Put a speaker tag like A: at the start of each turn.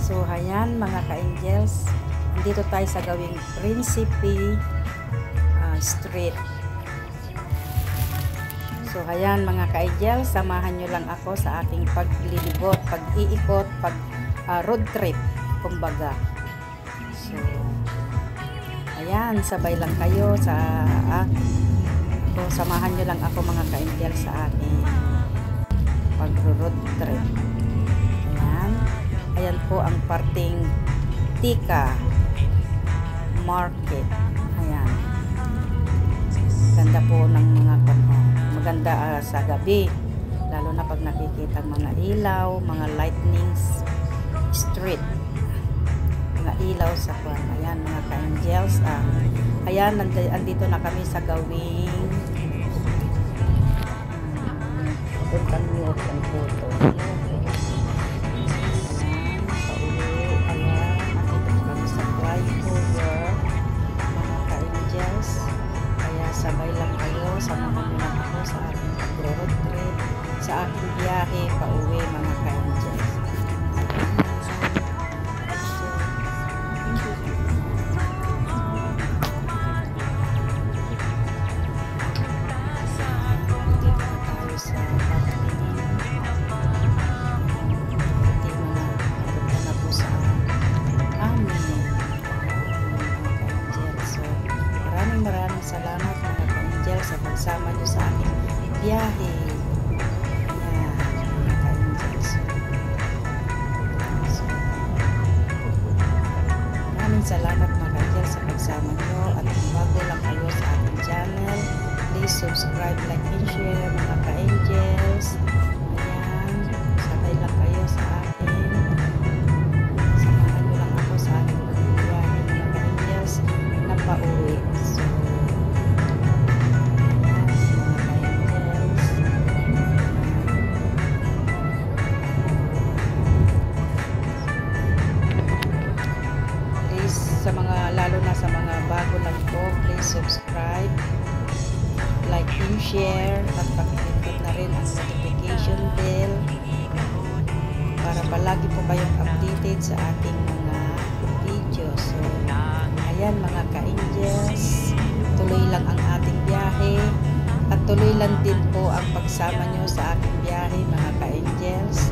A: So, ayan mga ka-angels, dito tayo sa gawing Principe Street. So, ayan mga ka-angels, samahan nyo lang ako sa aking paglilibot, pag-iikot, road trip, kumbaga. So, ayan, sabay lang kayo sa so, samahan nyo lang ako mga ka-angels sa aking pag-road trip. Ayan po ang parting Tika Market. Ayan. Ganda po ng mga maganda sa gabi. Lalo na pag nakikita mga ilaw, mga lightnings street. Mga ilaw sa kwan. Ayan mga ka-angels. Ayan, andito na kami sa gawing puntan nyo ang photo. Sabay lang kayo, samahan nyo lang ako sa aking pag-road trip, sa aking biyahe pauwi mga ka-angels. Dito na tayo sa Pagpinin. Hindi mga punta na po sa amin mga ka-angels. So, maraming salamat sa pagsama nyo sa aking biyahe. Ayan, mga ka-angels. So, maraming salamat mga ka-angels sa pagsama nyo, at kung bago lang kayo sa aking channel, please subscribe, like, and share mga ka-angels. Ayan, sabay lang kayo sa akin. Samahan nyo lang ako sa aking biyahe mga ka-angels na pauwi. So, lalo na sa mga bago lang po, please subscribe, like and share, at pakipindot na rin ang notification bell para palagi po kayong updated sa ating mga videos. So, ayan mga ka-angels, tuloy lang ang ating biyahe at tuloy lang din po ang pagsama nyo sa ating biyahe mga ka-angels.